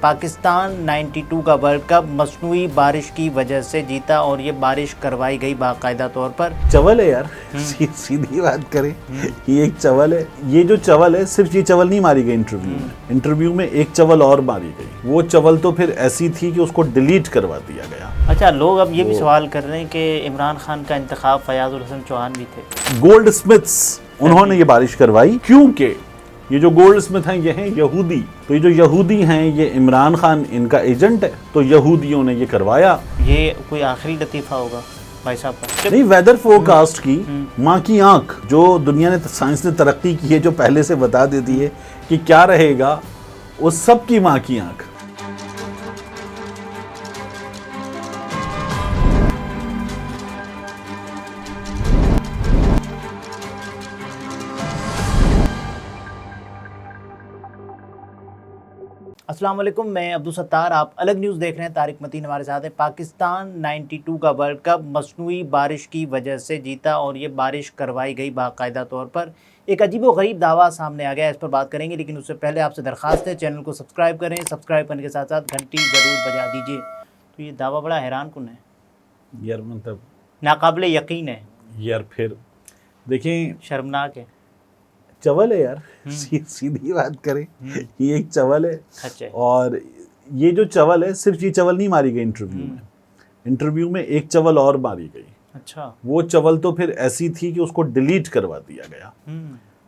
पाकिस्तान 92 का world cup मसनूई बारिश की वजह से जीता और ये बारिश करवाई गई बाकायदा तौर पर। चवल है यार, सीधी बात करें, ये एक चवल है। ये जो चवल है, सिर्फ ये चवल नहीं मारी गई इंटरव्यू में एक चवल और मारी गई। वो चवल तो फिर ऐसी थी कि उसको डिलीट करवा दिया गया। अच्छा, लोग अब ये भी सवाल कर रहे हैं कि इमरान खान का इंतखाब फयाजुल हसन चौहान भी थे। गोल्ड स्मिथ्स उन्होंने ये बारिश करवाई, क्योंकि ये जो गोल्ड स्मिथ हैं ये हैं यहूदी। तो ये जो यहूदी हैं ये इमरान खान इनका एजेंट है, तो यहूदियों ने ये करवाया। ये कोई आखिरी लतीफ़ा होगा भाई साहब का? नहीं, वेदर फोरकास्ट की माँ की आंख, जो दुनिया ने, साइंस ने तरक्की की है, जो पहले से बता देती है कि क्या रहेगा, उस सब की माँ की आंख। अस्सलाम वालेकुम, मैं अब्दुल सत्तार, आप अलग न्यूज़ देख रहे हैं। तारिक मतीन हमारे साथ है। पाकिस्तान 92 का वर्ल्ड कप मसनूई बारिश की वजह से जीता और ये बारिश करवाई गई बाकायदा तौर पर। एक अजीब व गरीब दावा सामने आ गया, इस पर बात करेंगे, लेकिन उससे पहले आपसे दरख्वास्त है चैनल को सब्सक्राइब करें, सब्सक्राइब करने के साथ साथ घंटी ज़रूर बजा दीजिए। तो ये दावा बड़ा हैरान कुन है यार, मतलब नाकाबिले यकीन है यार। फिर देखें, शर्मनाक है। चवल है यार, सीधी बात करें, ये एक चवल है। अच्छा। और ये जो चवल है, सिर्फ ये चवल नहीं मारी गई इंटरव्यू में एक चवल और मारी गई। अच्छा। वो चवल तो फिर ऐसी थी कि उसको डिलीट करवा दिया गया।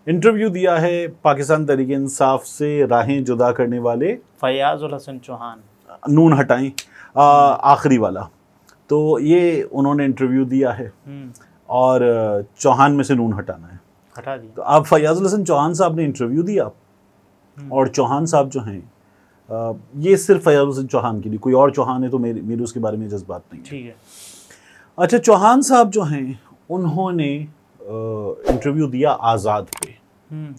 इंटरव्यू दिया है पाकिस्तान तहरीक इंसाफ से राहें जुदा करने वाले फयाजुल हसन चौहान, नून हटाएं आखिरी वाला। तो ये उन्होंने इंटरव्यू दिया है और चौहान में से नून हटाना है, हटा दिया। तो अब फयाजुल हसन चौहान साहब ने इंटरव्यू दिया और चौहान साहब जो हैं, ये सिर्फ फयाजुल हसन चौहान के लिए, कोई और चौहान है तो मेरे उसके बारे में जज्बात नहीं है। ठीक है। अच्छा, चौहान साहब जो हैं उन्होंने इंटरव्यू दिया आज़ाद पे,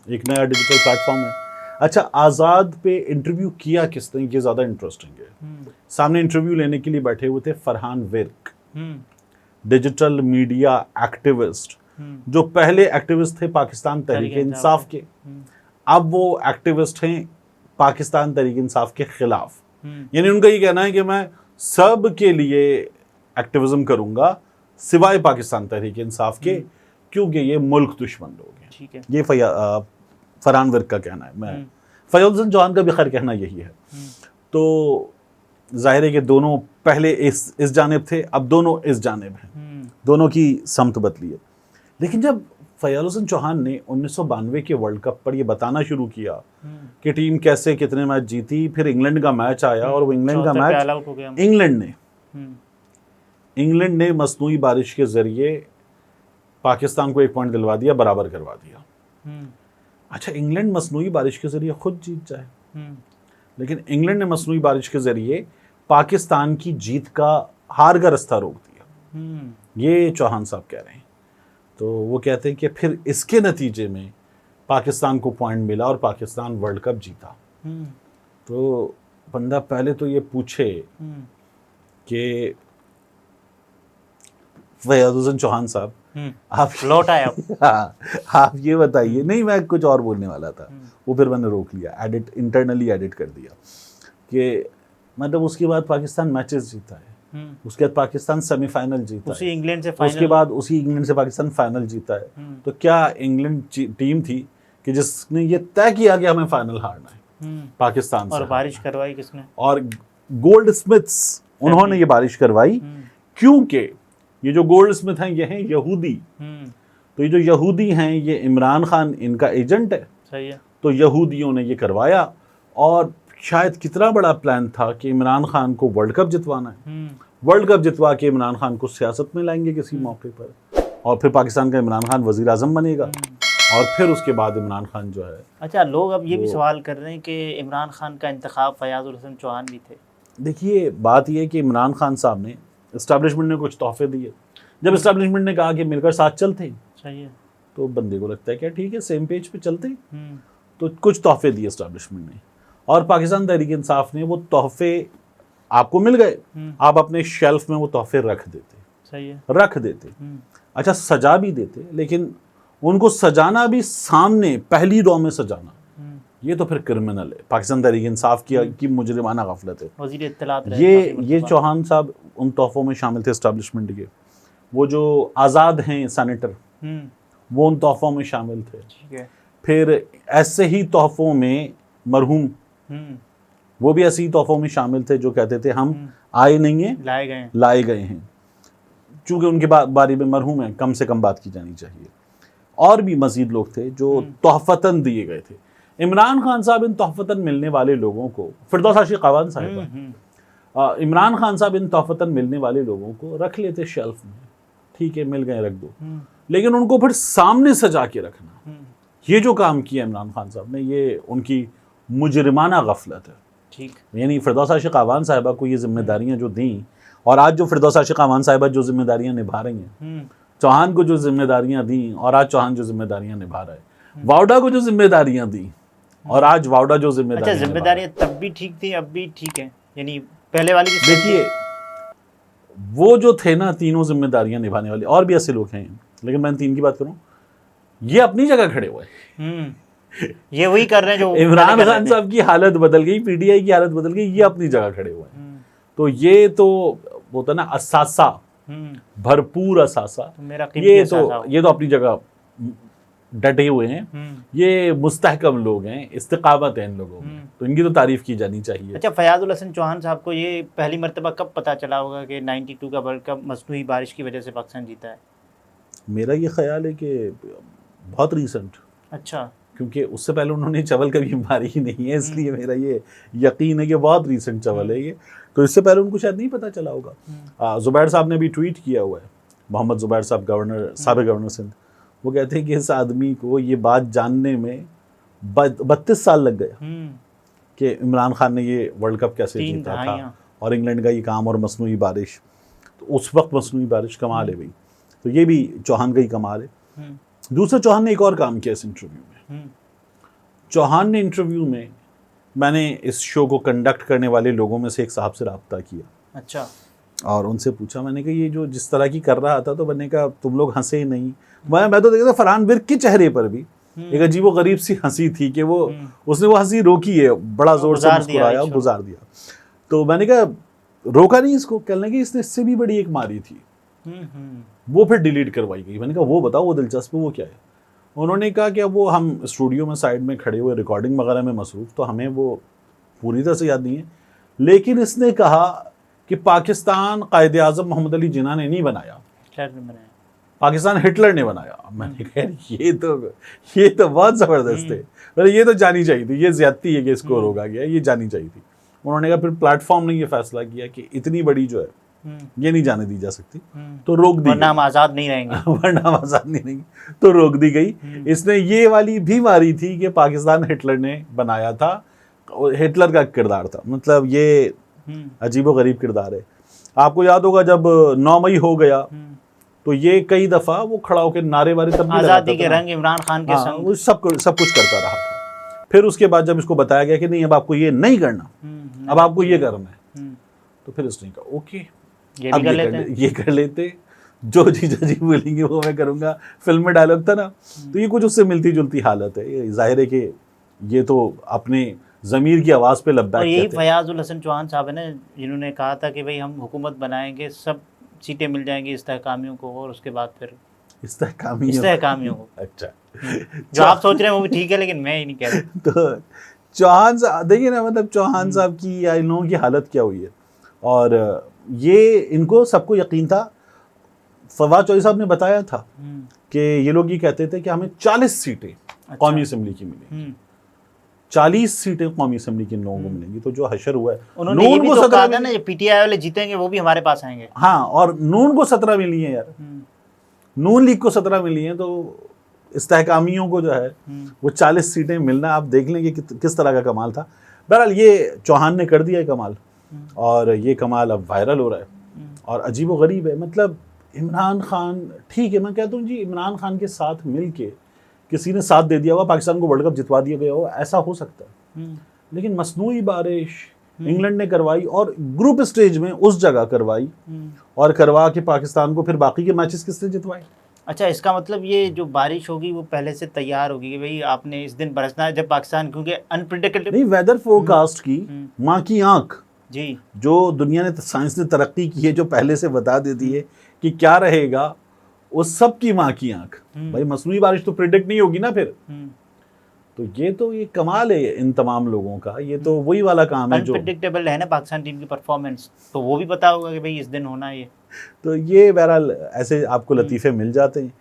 एक नया डिजिटल प्लेटफॉर्म है। अच्छा, आज़ाद पे इंटरव्यू किया किसने, ये ज़्यादा इंटरेस्टिंग है। सामने इंटरव्यू लेने के लिए बैठे हुए थे Farhan Virk, digital media activist, जो पहले एक्टिविस्ट थे पाकिस्तान तहरीक इंसाफ के, अब वो एक्टिविस्ट हैं पाकिस्तान तहरीक इंसाफ के खिलाफ। यानी उनका ये कहना है कि मैं सब के लिए एक्टिविज्म करूंगा सिवाय पाकिस्तान तहरीक इंसाफ के, क्योंकि ये मुल्क दुश्मन लोग हैं। ठीक है, ये फरहान विर्क का कहना है। मैं फयाजुल हसन चौहान का भी खैर कहना यही है। तो जाहिर है कि दोनों पहले इस जानिब थे, अब दोनों इस जानिब हैं, दोनों की समत बदली है। लेकिन जब फयाजुल हसन चौहान ने 1992 के वर्ल्ड कप पर ये बताना शुरू किया कि टीम कैसे कितने मैच जीती, फिर इंग्लैंड का मैच आया और वो इंग्लैंड का मैच इंग्लैंड ने मसनूई बारिश के जरिए पाकिस्तान को एक पॉइंट दिलवा दिया, बराबर करवा दिया। अच्छा, इंग्लैंड मसनूई बारिश के जरिए खुद जीत जाए, लेकिन इंग्लैंड ने मसनूई बारिश के जरिए पाकिस्तान की जीत का, हार का रास्ता रोक दिया। ये चौहान साहब कह रहे हैं। तो वो कहते हैं कि फिर इसके नतीजे में पाकिस्तान को पॉइंट मिला और पाकिस्तान वर्ल्ड कप जीता। तो बंदा पहले तो ये पूछे कि फयाजुल हसन चौहान साहब, आप लौट आए अब। हाँ, आप ये बताइए। नहीं, मैं कुछ और बोलने वाला था, वो फिर मैंने रोक लिया, इंटरनली एडिट कर दिया कि मतलब उसके बाद पाकिस्तान मैचेस जीता है, उसके बाद पाकिस्तान सेमीफाइनल जीता उसी है, इंग्लैंड से फाइनल, उसके बाद उसी इंग्लैंड से पाकिस्तान फाइनल जीता है। तो क्या इंग्लैंड टीम थी कि जिसने ये तय किया कि हमें फाइनल हारना है पाकिस्तान से? और बारिश करवाई किसने? और गोल्ड स्मिथ्स उन्होंने ये बारिश करवाई, क्योंकि ये जो गोल्ड स्मिथ हैं ये हैं यहूदी। तो ये जो यहूदी हैं ये इमरान खान इनका एजेंट है। सही है। तो यहूदियों ने ये करवाया और शायद कितना बड़ा प्लान था कि इमरान खान को वर्ल्ड कप जितवाना है। वर्ल्ड कप जितवा के इमरान खान को सियासत में लाएंगे किसी मौके पर, और फिर पाकिस्तान का इमरान खान वजीर आजम बनेगा, और फिर उसके बाद इमरान खान जो है। अच्छा, लोग अब ये भी सवाल कर रहे हैं कि इमरान खान का इंतखाब फयाजुल हसन चौहान भी थे। देखिए, बात यह है कि इमरान खान साहब ने, इस्टेब्लिशमेंट ने कुछ तोहफे दिए। जब इस्टेब्लिशमेंट ने कहा कि मिलकर साथ चलते हैं, सही है, तो बंदे को लगता है क्या ठीक है, सेम पेज पे चलते हैं। तो कुछ तोहफे दिए इस्टेब्लिशमेंट ने, और पाकिस्तान तहरीक इंसाफ ने वो तोहफे, आपको मिल गए, आप अपने शेल्फ में वो तोहफे रख देते। सही है, रख देते। अच्छा, सजा भी देते, लेकिन उनको सजाना भी सामने पहली रो में सजाना, ये तो फिर क्रिमिनल है, पाकिस्तान तहरीक इंसाफ की मुजरिमाना गफलत है। वज़ीर इत्तलात ये चौहान साहब उन तोहफों में शामिल थे एस्टेब्लिशमेंट के, वो जो आज़ाद हैं सेनेटर, वो उन तोहफों में शामिल थे। ठीक है। फिर ऐसे ही तोहफों में मरहूम, वो भी ऐसे ही तोहफों में शामिल थे जो कहते थे हम आए नहीं हैं, लाए गए हैं। चूंकि उनके बारे में मरहूम है, कम से कम बात की जानी चाहिए। और भी मजीद लोग थे जो तोहफतन दिए गए थे। इमरान खान साहब इन तोहफतन मिलने वाले लोगों को, फिरदौस आशिक अवान साहिबा, इमरान खान साहब इन तोहफतन मिलने वाले लोगों को रख लेते शेल्फ में, ठीक है मिल गए रख दो, लेकिन उनको फिर सामने सजा के रखना, ये जो काम किया इमरान खान साहब ने, ये उनकी मुजरिमाना गफलत है। ठीक, यानी फिरदौस आशिक अवान साहिबा को ये जिम्मेदारियां जो दी, और आज जो फिरदौस आशिक अवान साहिबा जो जिम्मेदारियां निभा रही हैं, चौहान को जो जिम्मेदारियां दी और आज चौहान जो जिम्मेदारियां निभा रहा है, वावडा को जो जिम्मेदारियां दी और आज वावडा जो जिम्मेदारियां तब भी ठीक थी, अब भी ठीक है, यानी पहले वाली। देखिए वो जो थे ना तीनों जिम्मेदारियां निभाने वाले, और भी ऐसे लोग हैं, लेकिन मैं तीन की बात करूं, ये अपनी जगह खड़े हुए ये वही कर रहे हैं जो इमरान खान साहब की हालत बदल गई, पीटीआई की हालत बदल गई, ये अपनी जगह खड़े हुए हैं। तो ये तो होता ना असासा, भरपूर असासा, ये तो अपनी जगह डटे हुए हैं, ये मुस्तहकम लोग हैं, इस्तिकामत है इन लोगों में, तो इनकी तो तारीफ की जानी चाहिए। अच्छा, फयाजुल हसन चौहान साहब को ये पहली मर्तबा कब पता चला होगा कि 92 का वर्ल्ड कप मसनूई बारिश की वजह से पाकिस्तान जीता है? मेरा ये ख्याल है कि बहुत रिसेंट। अच्छा, क्योंकि उससे पहले उन्होंने चवल कभी मारी ही नहीं है, इसलिए मेरा ये यकीन है कि बहुत रिसेंट चवल है ये, तो इससे पहले उनको शायद नहीं पता चला होगा। जुबैर साहब ने भी ट्वीट किया हुआ है, मोहम्मद जुबैर साहब, गवर्नर, साबिक गवर्नर सिंध, वो कहते हैं कि इस आदमी को ये बात जानने में 32 साल लग गया कि इमरान खान ने ये वर्ल्ड कप कैसे जीता था, और इंग्लैंड का ये काम, और मसनूई बारिश, तो उस वक्त मसनूई बारिश कमाल है भाई, तो ये भी चौहान का ही कमाल है। दूसरा, चौहान ने एक और काम किया इस इंटरव्यू में। चौहान ने इंटरव्यू में, मैंने इस शो को कंडक्ट करने वाले लोगों में से एक साहब से रब्ता किया। अच्छा, और उनसे पूछा, मैंने कहा ये जो जिस तरह की कर रहा था, तो मैंने कहा तुम लोग हंसे ही नहीं। मैं तो देखा था फरहान विर्क के चेहरे पर भी एक अजीबो गरीब सी हंसी थी कि वो उसने वो हंसी रोकी है, बड़ा जोर से मुस्कुराया और गुजार दिया। तो मैंने कहा रोका नहीं इसको, कहने लगे इसने इससे भी बड़ी एक मारी थी, वो फिर डिलीट करवाई गई। मैंने कहा वो बताओ, वो दिलचस्प, वो क्या है? उन्होंने कहा कि अब वो हम स्टूडियो में साइड में खड़े हुए रिकॉर्डिंग वगैरह में मसरूफ़, तो हमें वो पूरी तरह से याद नहीं है, लेकिन इसने कहा कि पाकिस्तान कायदे आज़म मोहम्मद अली जिन्ना ने नहीं बनाया, पाकिस्तान हिटलर ने बनाया। मैंने कहा ये तो बहुत ज़बरदस्त है, मतलब ये तो जानी चाहिए थी, ये ज़्यादती है कि इसको रोका गया, ये जानी चाहिए थी। उन्होंने कहा फिर प्लेटफॉर्म ने ये फैसला किया कि इतनी बड़ी जो है ये नहीं जाने दी जा सकती, तो रोक दी, वरना हम आज़ाद नहीं रहेंगे, वरना हम आज़ाद नहीं रहेंगे, तो रोक दी गई। इसने ये वाली भी मारी थी कि पाकिस्तान हिटलर ने बनाया था, हिटलर का किरदार था, मतलब ये अजीबो गरीब किरदार है। आपको याद होगा जब 9 मई हो गया, तो ये कई दफ़ा वो खड़ा होकर नारे वारे तब आज़ादी के रंग इमरान खान के संग, वो सब कुछ करता रहा था। फिर उसके बाद जब इसको बताया गया कि नहीं अब आपको ये नहीं करना, अब आपको ये करना है, तो फिर उसने कहा ओके ये कर लेते, जो जीजा जी बोलेंगे वो मैं करूँगा। फिल्म में डायलॉग था ना, तो ये कुछ उससे मिलती जुलती हालत है। जाहिर है कि ये तो अपने ज़मीर की आवाज़ पे लब्बैक कहते हैं। यही फयाजुल हसन चौहान साहब है ना, जिन्होंने कहा था कि भाई हम हुकूमत बनाएंगे, सब सीटें मिल जाएंगी इस्तेहकामियों को, और उसके बाद फिर इस्तेहकामियों को। अच्छा, जो आप सोच रहे हैं वो भी ठीक है, लेकिन मैं ही नहीं कह रहा। तो चौहान साहब देखिए ना, मतलब चौहान साहब की या इन लोगों की हालत क्या हुई है, और ये इनको सबको यकीन था। फवाद चौधरी साहब ने बताया था कि ये लोग ये कहते थे कि हमें 40 सीटें कौमी असम्बली की मिलेंगी, 40 सीटें कौमी असम्बली के लोगों को मिलेंगी। तो जो हशर हुआ है, उन्होंने ये भी तो कहा था ना, ये पीटीआई वाले जीतेंगे वो भी हमारे पास आएंगे। हाँ, और नून को 17 मिली है यार, नून लीग को 17 मिली हैं, तो इस्तेहकामियों को जो है वो 40 सीटें मिलना, आप देख लेंगे कि किस तरह का कमाल था। बहरहाल ये चौहान ने कर दिया है कमाल, और ये कमाल अब वायरल हो रहा है, और अजीब व गरीब है। मतलब इमरान खान, ठीक है मैं कहता हूँ जी, इमरान खान के साथ मिल के किसी ने साथ दे दिया होगा, पाकिस्तान को वर्ल्ड कप जितवा दिया गया हो, ऐसा हो सकता है, लेकिन मसनूई बारिश इंग्लैंड ने करवाई, और ग्रुप स्टेज में उस जगह करवाई, और करवा के पाकिस्तान को फिर बाकी के मैचेस किसने जितवाए? अच्छा, इसका मतलब ये जो बारिश होगी वो पहले से तैयार होगी कि भाई आपने इस दिन बरसना है, जब पाकिस्तान, क्योंकि अनप्रिडिक्टेबल नहीं, वेदर फोरकास्ट की माँ की आंख, जी जो दुनिया ने, साइंस ने तरक्की की है, जो पहले से बता देती है कि क्या रहेगा, उस सब की माँ की आंख। भाई मसनूई बारिश तो प्रिडिक्ट नहीं होगी ना फिर। तो ये कमाल है इन तमाम लोगों का, ये तो वही वाला काम है जो अनप्रिडिक्टेबल है ना पाकिस्तान टीम की परफॉर्मेंस, तो वो भी पता होगा कि भाई इस दिन होना है ये। तो ये बहरहाल ऐसे आपको लतीफ़े मिल जाते हैं,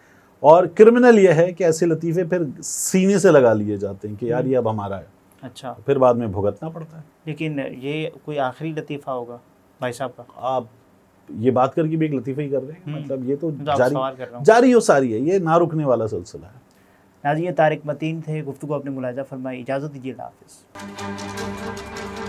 और क्रिमिनल ये है कि ऐसे लतीफ़े फिर सीने से लगा लिए जाते हैं कि यार ये अब हमारा है, अच्छा, फिर बाद में भुगतना पड़ता है। लेकिन ये कोई आखिरी लतीफ़ा होगा भाई साहब का? आप ये बात करके भी एक लतीफ़ा ही कर रहे हैं, मतलब ये तो सवाल कर रहा हूँ। जारी और सारी है, ये ना रुकने वाला सिलसिला है। नाज़रीन, तारिक मतीन थे, गुफ्तगू अपने मुलाजा फरमाई, इजाज़त दीजिए, अल्लाह हाफ़िज़।